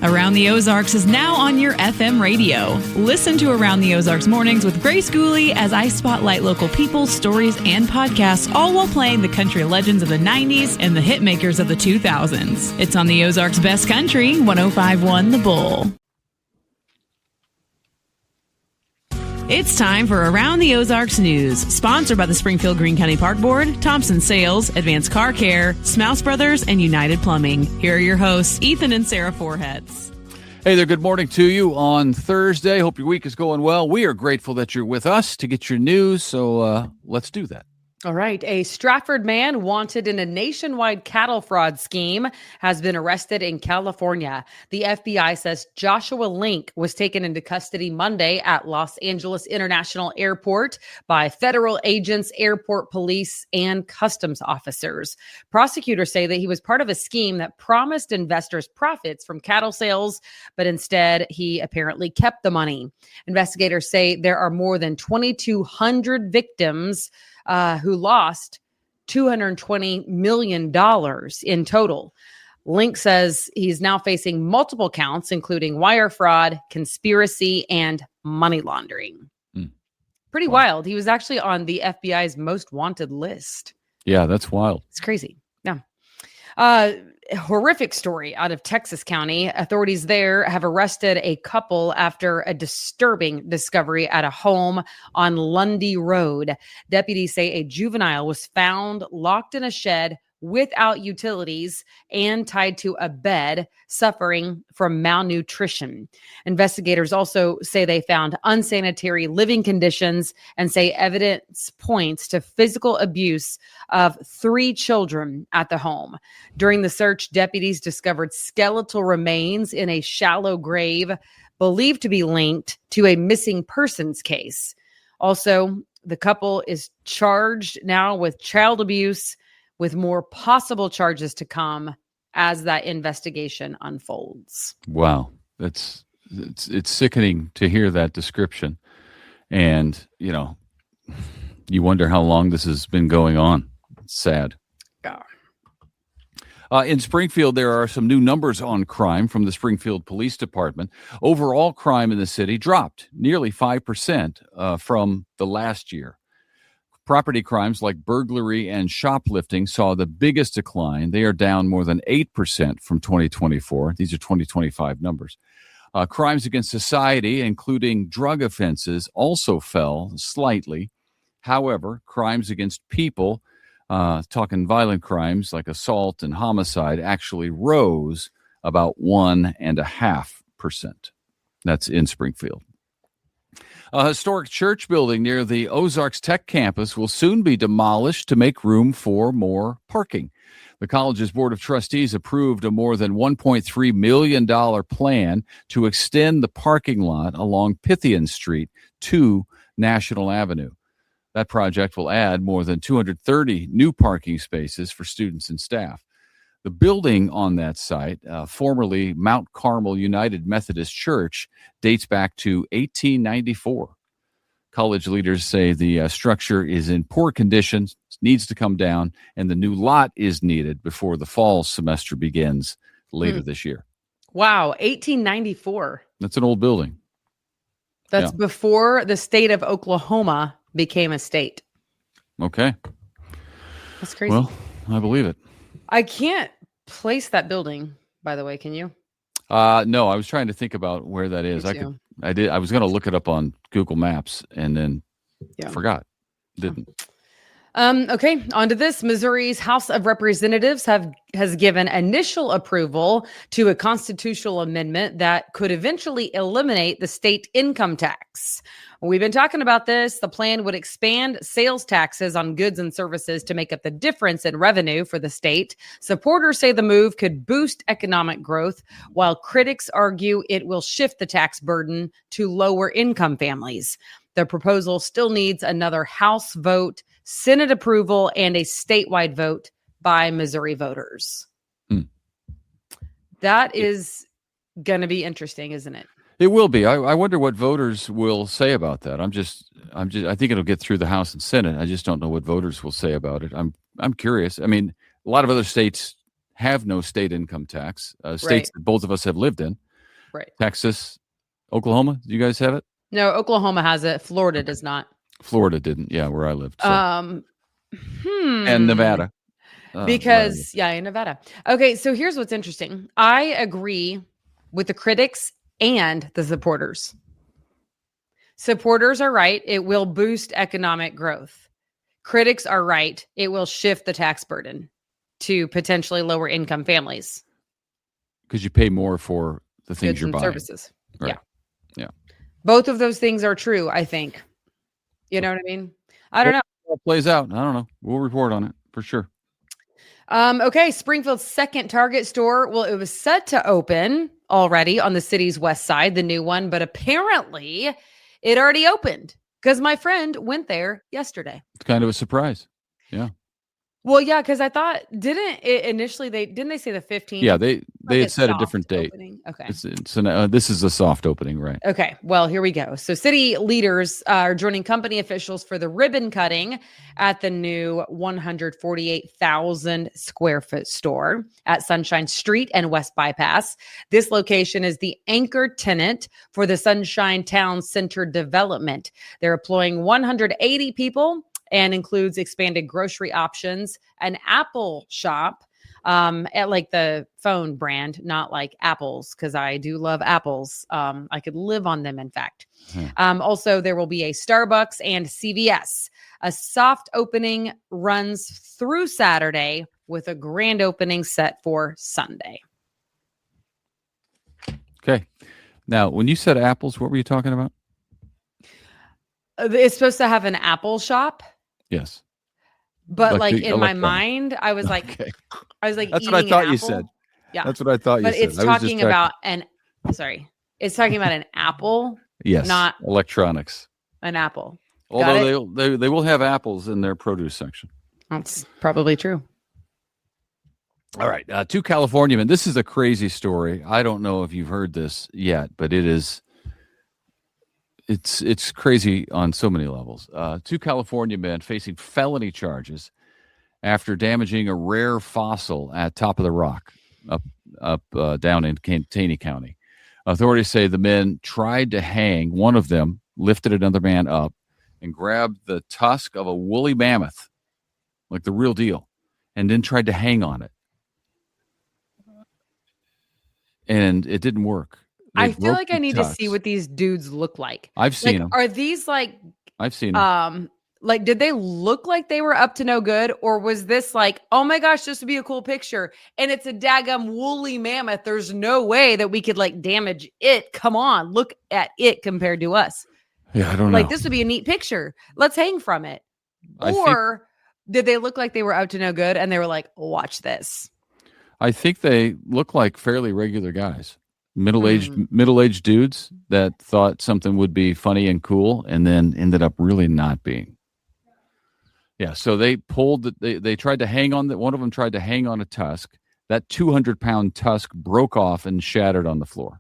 Around the Ozarks is now on your FM radio. Listen to Around the Ozarks mornings with Grace Gooley as I spotlight local people, stories, and podcasts, all while playing the country legends of the 90s and the hit makers of the 2000s. It's on the Ozarks' best country, 105.1 The Bull. It's time for Around the Ozarks News, sponsored by the Springfield Greene County Park Board, Thompson Sales, Advanced Car Care, Smouse Brothers, and United Plumbing. Here are your hosts, Ethan and Sarah Forhetz. Hey there, good morning to you on Thursday. Hope your week is going well. We are grateful that you're with us to get your news, so let's do that. All right. A Strafford man wanted in a nationwide cattle fraud scheme has been arrested in California. The FBI says Joshua Link was taken into custody Monday at Los Angeles International Airport by federal agents, airport police, and customs officers. Prosecutors say that he was part of a scheme that promised investors profits from cattle sales, but instead he apparently kept the money. Investigators say there are more than 2,200 victims who lost $220 million in total. Link says he's now facing multiple counts, including wire fraud, conspiracy, and money laundering. Pretty wild. He was actually on the FBI's most wanted list. Yeah, that's wild. It's crazy. Yeah. Horrific story out of Texas County. Authorities there have arrested a couple after a disturbing discovery at a home on Lundy Road. Deputies say a juvenile was found locked in a shed without utilities and tied to a bed, suffering from malnutrition. Investigators also say they found unsanitary living conditions and say evidence points to physical abuse of 3 children at the home. During the search, deputies discovered skeletal remains in a shallow grave believed to be linked to a missing persons case. Also, the couple is charged now with child abuse, with more possible charges to come as that investigation unfolds. Wow. It's sickening to hear that description. And, you wonder how long this has been going on. It's sad. Yeah. In Springfield, there are some new numbers on crime from the Springfield Police Department. Overall crime in the city dropped nearly 5% from the last year. Property crimes like burglary and shoplifting saw the biggest decline. They are down more than 8% from 2024. These are 2025 numbers. Crimes against society, including drug offenses, also fell slightly. However, crimes against people, talking violent crimes like assault and homicide, actually rose about 1.5%. That's in Springfield. A historic church building near the Ozarks Tech campus will soon be demolished to make room for more parking. The college's Board of Trustees approved a more than $1.3 million plan to extend the parking lot along Pythian Street to National Avenue. That project will add more than 230 new parking spaces for students and staff. The building on that site, formerly Mount Carmel United Methodist Church, dates back to 1894. College leaders say the structure is in poor condition, needs to come down, and the new lot is needed before the fall semester begins later this year. Wow, 1894. That's an old building. That's before the state of Oklahoma became a state. Okay. That's crazy. Well, I believe it. I can't place that building, by the way. Can you? No, I was trying to think about where that is. I was going to look it up on Google Maps and then forgot. Didn't. Okay, on to this. Missouri's House of Representatives has given initial approval to a constitutional amendment that could eventually eliminate the state income tax. We've been talking about this. The plan would expand sales taxes on goods and services to make up the difference in revenue for the state. Supporters say the move could boost economic growth, while critics argue it will shift the tax burden to lower income families. The proposal still needs another House vote, Senate approval, and a statewide vote by Missouri voters. That is going to be interesting, isn't it? It will be. I wonder what voters will say about that. I think it'll get through the House and Senate. I just don't know what voters will say about it. I'm curious. I mean, a lot of other states have no state income tax, states that both of us have lived in. Right. Texas, Oklahoma. Do you guys have it? No, Oklahoma has it. Florida does not. Florida didn't. Yeah, where I lived. So. And Nevada. Because, in Nevada. Okay, so here's what's interesting. I agree with the critics and the supporters. Supporters are right. It will boost economic growth. Critics are right. It will shift the tax burden to potentially lower income families. Because you pay more for the things Goods you're and buying. Services. Right. Yeah. Both of those things are true, I think. You know what I mean? I don't know. It plays out. I don't know. We'll report on it for sure. Okay, Springfield's second Target store. Well, it was set to open already on the city's west side, the new one, but apparently it already opened because my friend went there yesterday. It's kind of a surprise. Yeah. Well, yeah, because I thought, didn't they say the 15th? Yeah, they had set a different date. Opening? Okay. This is a soft opening, right? Okay, well, here we go. So city leaders are joining company officials for the ribbon cutting at the new 148,000 square foot store at Sunshine Street and West Bypass. This location is the anchor tenant for the Sunshine Town Center development. They're employing 180 people and includes expanded grocery options, an Apple shop, at like the phone brand, not like apples, because I do love apples. I could live on them, in fact. Also, there will be a Starbucks and CVS. A soft opening runs through Saturday with a grand opening set for Sunday. Okay. Now, when you said apples, what were you talking about? It's supposed to have an Apple shop. Yes. But like in my mind, I was like, okay. That's what I thought you said. Yeah. That's what I thought you said. But it's talking about it's talking about an apple. Yes. Not electronics. An apple. Although they will have apples in their produce section. That's probably true. All right. 2 California men. This is a crazy story. I don't know if you've heard this yet, but it's crazy on so many levels. 2 California men facing felony charges after damaging a rare fossil at Top of the Rock up down in Taney County. Authorities say the men tried to hang. One of them lifted another man up and grabbed the tusk of a woolly mammoth, like the real deal, and then tried to hang on it. And it didn't work. I feel like I need to see what these dudes look like. I've seen them. Are these like? I've seen them. Like, did they look like they were up to no good, or was this like, oh my gosh, this would be a cool picture, and it's a daggum woolly mammoth? There's no way that we could like damage it. Come on, look at it compared to us. Yeah, I don't know. Like, this would be a neat picture. Let's hang from it. Did they look like they were up to no good, and they were like, watch this? I think they look like fairly regular guys. Middle-aged dudes that thought something would be funny and cool and then ended up really not being. Yeah, so they they tried to hang on that. One of them tried to hang on a tusk. That 200-pound tusk broke off and shattered on the floor.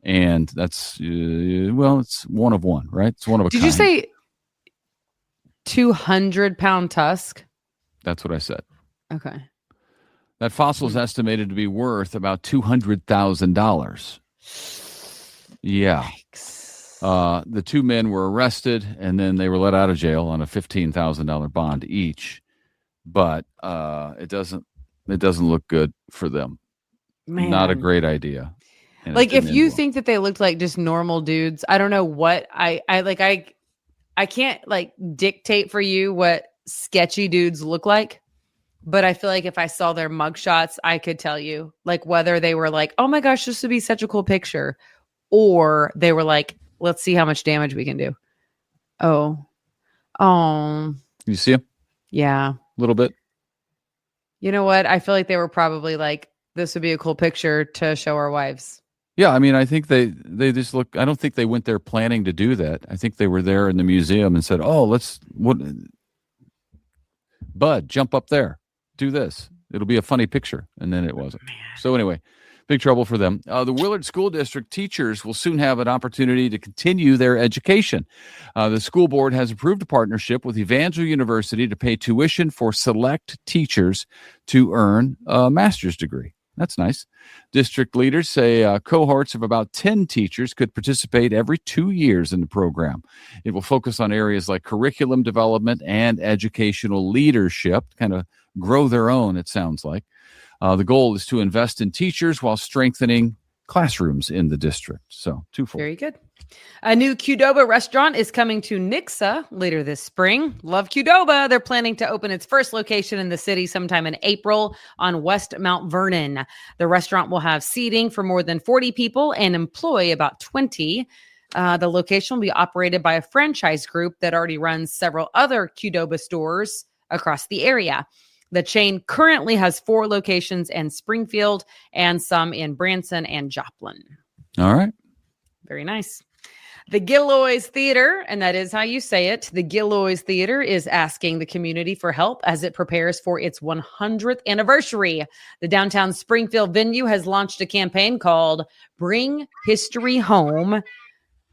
And that's it's one of one, right? It's one of a kind. Did you say 200-pound tusk? That's what I said. Okay. That fossil is estimated to be worth about $200,000. Yeah. Yikes. The 2 men were arrested, and then they were let out of jail on a $15,000 bond each. But it doesn't look good for them. Man. Not a great idea. Like, if you think that they looked like just normal dudes, I don't know what I can't like dictate for you what sketchy dudes look like. But I feel like if I saw their mugshots, I could tell you like whether they were like, oh my gosh, this would be such a cool picture, or they were like, let's see how much damage we can do. Oh, you see them? Yeah, a little bit. You know what? I feel like they were probably like, this would be a cool picture to show our wives. Yeah, I mean, I think they just look. I don't think they went there planning to do that. I think they were there in the museum and said, "Oh, Bud, jump up there. Do this. It'll be a funny picture." And then it wasn't. So anyway, big trouble for them. The Willard School District teachers will soon have an opportunity to continue their education. The school board has approved a partnership with Evangel University to pay tuition for select teachers to earn a master's degree. That's nice. District leaders say cohorts of about 10 teachers could participate every 2 years in the program. It will focus on areas like curriculum development and educational leadership, kind of grow their own, it sounds like. The goal is to invest in teachers while strengthening classrooms in the district. So twofold. Very good. A new Qdoba restaurant is coming to Nixa later this spring. Love Qdoba. They're planning to open its first location in the city sometime in April on West Mount Vernon. The restaurant will have seating for more than 40 people and employ about 20. The location will be operated by a franchise group that already runs several other Qdoba stores across the area. The chain currently has 4 locations in Springfield and some in Branson and Joplin. All right. Very nice. The Gilloys Theater, and that is how you say it, the Gilloys Theater is asking the community for help as it prepares for its 100th anniversary. The downtown Springfield venue has launched a campaign called Bring History Home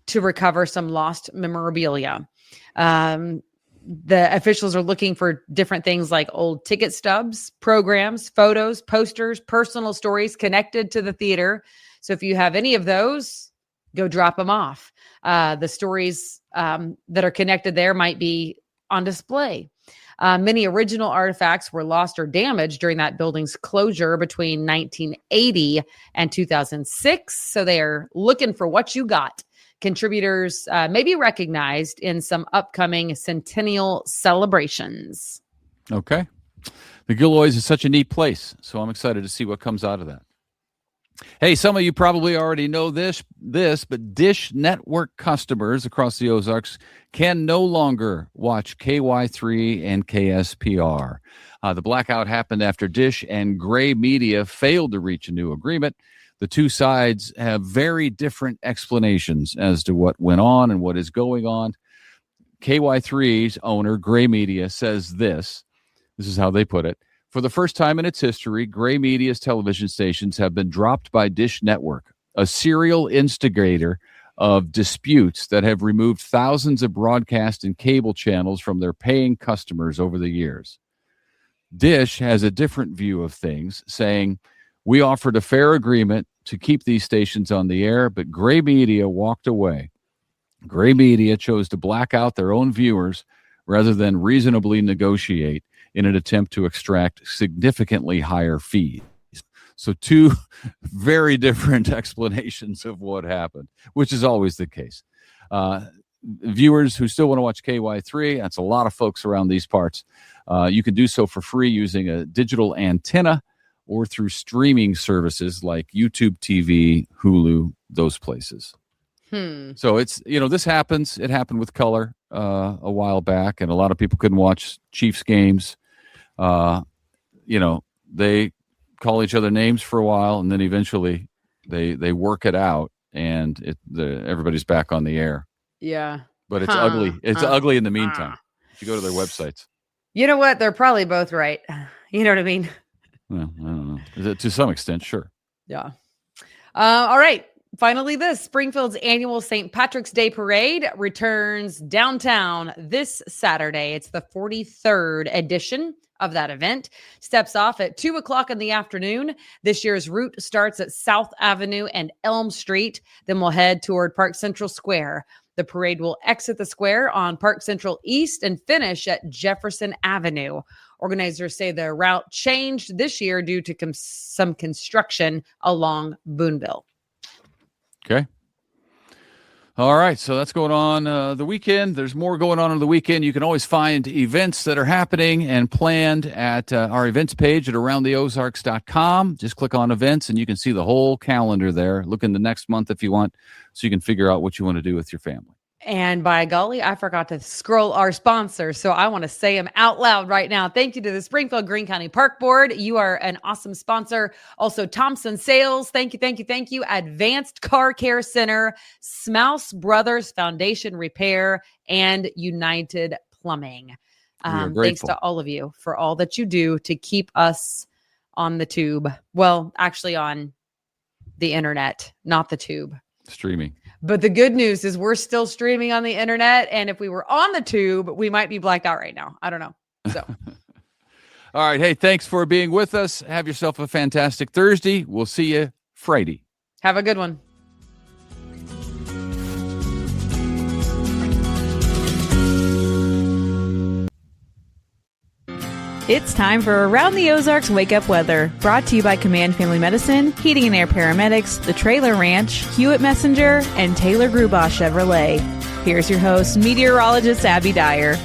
to recover some lost memorabilia. The officials are looking for different things like old ticket stubs, programs, photos, posters, personal stories connected to the theater. So if you have any of those, go drop them off. The stories that are connected there might be on display. Many original artifacts were lost or damaged during that building's closure between 1980 and 2006. So they are looking for what you got. Contributors may be recognized in some upcoming centennial celebrations. Okay. The Gilloys is such a neat place, so I'm excited to see what comes out of that. Hey, some of you probably already know this, but Dish Network customers across the Ozarks can no longer watch KY3 and KSPR. The blackout happened after Dish and Gray Media failed to reach a new agreement. The two sides have very different explanations as to what went on and what is going on. KY3's owner, Gray Media, says this. This is how they put it. For the first time in its history, Gray Media's television stations have been dropped by Dish Network, a serial instigator of disputes that have removed thousands of broadcast and cable channels from their paying customers over the years. Dish has a different view of things, saying, "We offered a fair agreement to keep these stations on the air, but Gray Media walked away. Gray Media chose to black out their own viewers rather than reasonably negotiate in an attempt to extract significantly higher fees." So two very different explanations of what happened, which is always the case. Viewers who still want to watch KY3, that's a lot of folks around these parts. You can do so for free using a digital antenna or through streaming services like YouTube TV, Hulu, those places. So it's, this happens. It happened with color a while back, and a lot of people couldn't watch Chiefs games. They call each other names for a while, and then eventually they work it out, and everybody's back on the air. Yeah. But it's ugly. It's ugly in the meantime. If you go to their websites. You know what? They're probably both right. You know what I mean? Well, I don't know. To some extent, sure. Yeah. All right. Finally, Springfield's annual St. Patrick's Day Parade returns downtown this Saturday. It's the 43rd edition of that event. Steps off at 2:00 in the afternoon. This year's route starts at South Avenue and Elm Street. Then we'll head toward Park Central Square. The parade will exit the square on Park Central East and finish at Jefferson Avenue. Organizers say the route changed this year due to some construction along Boonville. Okay. All right. So that's going on the weekend. There's more going on the weekend. You can always find events that are happening and planned at our events page at aroundtheozarks.com. Just click on events and you can see the whole calendar there. Look in the next month if you want, so you can figure out what you want to do with your family. And by golly, I forgot to scroll our sponsors, so I want to say them out loud right now. Thank you to the Springfield Greene County Park Board. You are an awesome sponsor. Also, Thompson Sales. Thank you. Advanced Car Care Center, Smouse Brothers Foundation Repair, and United Plumbing. Thanks to all of you for all that you do to keep us on the tube. Well, actually on the internet, not the tube. Streaming. But the good news is we're still streaming on the internet. And if we were on the tube, we might be blacked out right now. I don't know. So All right. Hey, thanks for being with us. Have yourself a fantastic Thursday. We'll see you Friday. Have a good one. It's time for Around the Ozarks Wake Up Weather, brought to you by Command Family Medicine, Heating and Air Paramedics, The Trailer Ranch, Hewitt Messenger, and Taylor Grubaugh Chevrolet. Here's your host, meteorologist Abby Dyer.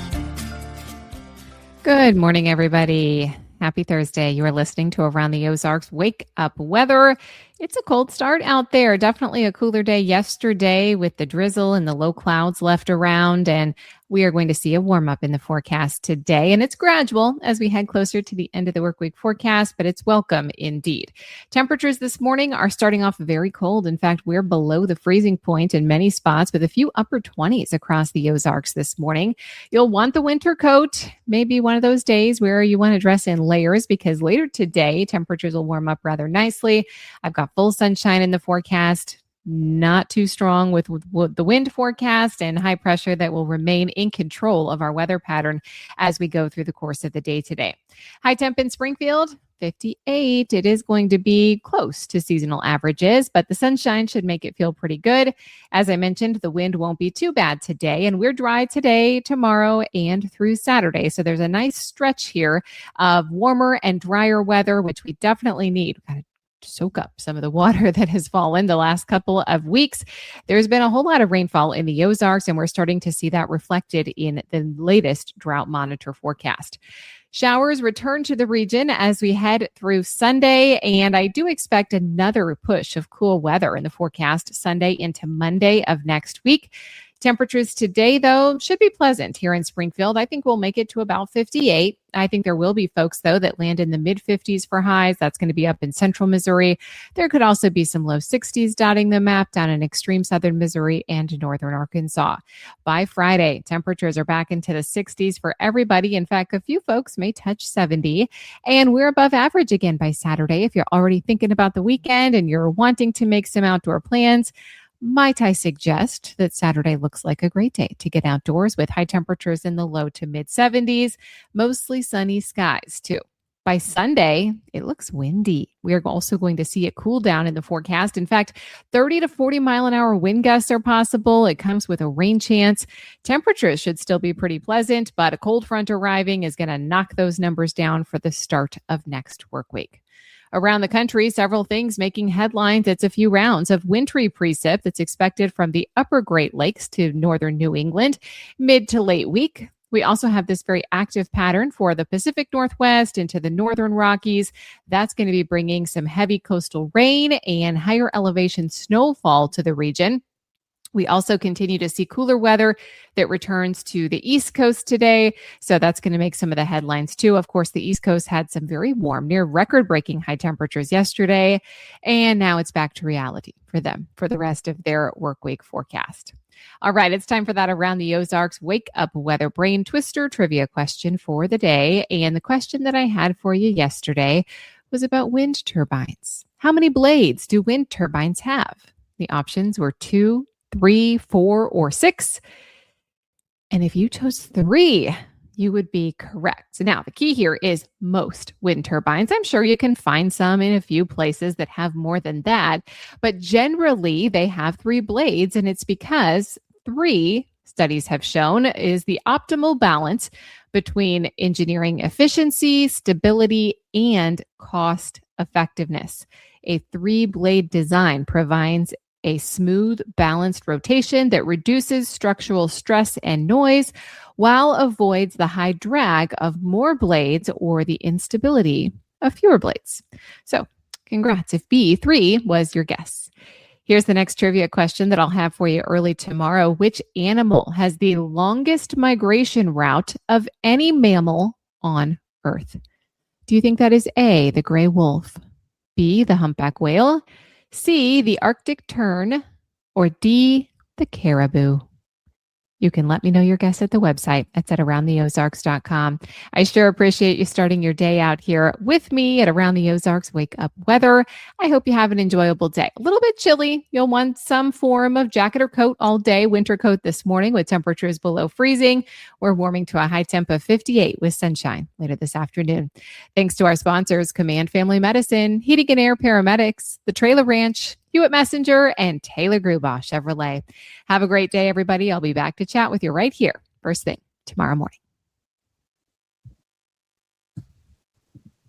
Good morning, everybody. Happy Thursday. You are listening to Around the Ozarks Wake Up Weather. It's a cold start out there. Definitely a cooler day yesterday with the drizzle and the low clouds left around. And we are going to see a warm up in the forecast today. And it's gradual as we head closer to the end of the work week forecast, but it's welcome indeed. Temperatures this morning are starting off very cold. In fact, we're below the freezing point in many spots with a few upper 20s across the Ozarks this morning. You'll want the winter coat, maybe one of those days where you want to dress in layers, because later today, temperatures will warm up rather nicely. I've got full sunshine in the forecast. Not too strong with the wind forecast and high pressure that will remain in control of our weather pattern as we go through the course of the day today. High temp in Springfield, 58. It is going to be close to seasonal averages, but the sunshine should make it feel pretty good. As I mentioned, the wind won't be too bad today, and we're dry today, tomorrow, and through Saturday. So there's a nice stretch here of warmer and drier weather, which we definitely need. We've got to soak up some of the water that has fallen the last couple of weeks. There's been a whole lot of rainfall in the Ozarks, and we're starting to see that reflected in the latest drought monitor forecast. Showers return to the region as we head through Sunday, and I do expect another push of cool weather in the forecast Sunday into Monday of next week. Temperatures today, though, should be pleasant here in Springfield. I think we'll make it to about 58. I think there will be folks, though, that land in the mid-50s for highs. That's going to be up in central Missouri. There could also be some low 60s dotting the map down in extreme southern Missouri and northern Arkansas. By Friday, temperatures are back into the 60s for everybody. In fact, a few folks may touch 70. And we're above average again by Saturday. If you're already thinking about the weekend and you're wanting to make some outdoor plans, might I suggest that Saturday looks like a great day to get outdoors with high temperatures in the low to mid 70s, mostly sunny skies too. By Sunday, it looks windy. We are also going to see it cool down in the forecast. In fact, 30 to 40 mile an hour wind gusts are possible. It comes with a rain chance. Temperatures should still be pretty pleasant, but a cold front arriving is going to knock those numbers down for the start of next work week. Around the country, several things making headlines. It's a few rounds of wintry precip that's expected from the upper Great Lakes to northern New England, mid to late week. We also have this very active pattern for the Pacific Northwest into the northern Rockies. That's going to be bringing some heavy coastal rain and higher elevation snowfall to the region. We also continue to see cooler weather that returns to the East Coast today. So that's going to make some of the headlines too. Of course, the East Coast had some very warm, near record-breaking high temperatures yesterday. And now it's back to reality for them for the rest of their work week forecast. All right, it's time for that Around the Ozarks Wake Up Weather Brain Twister trivia question for the day. And the question that I had for you yesterday was about wind turbines. How many blades do wind turbines have? The options were 2, 3, 4, or 6. And if you chose 3, you would be correct. So now the key here is most wind turbines. I'm sure you can find some in a few places that have more than that, but generally they have 3 blades, and it's because 3, studies have shown, is the optimal balance between engineering efficiency, stability, and cost effectiveness. A 3-blade design provides a smooth, balanced rotation that reduces structural stress and noise while avoids the high drag of more blades or the instability of fewer blades. So congrats if B3 was your guess. Here's the next trivia question that I'll have for you early tomorrow. Which animal has the longest migration route of any mammal on Earth? Do you think that is A, the gray wolf, B, the humpback whale, C, the Arctic tern, or D, the caribou? You can let me know your guess at the website. It's at aroundtheozarks.com. I sure appreciate you starting your day out here with me at Around the Ozarks Wake Up Weather. I hope you have an enjoyable day. A little bit chilly. You'll want some form of jacket or coat all day. Winter coat this morning with temperatures below freezing. We're warming to a high temp of 58 with sunshine later this afternoon. Thanks to our sponsors, Command Family Medicine, Heating and Air Paramedics, The Trailer Ranch, Hewitt Messenger, and Taylor Grubaugh Chevrolet. Have a great day, everybody. I'll be back to chat with you right here first thing tomorrow morning.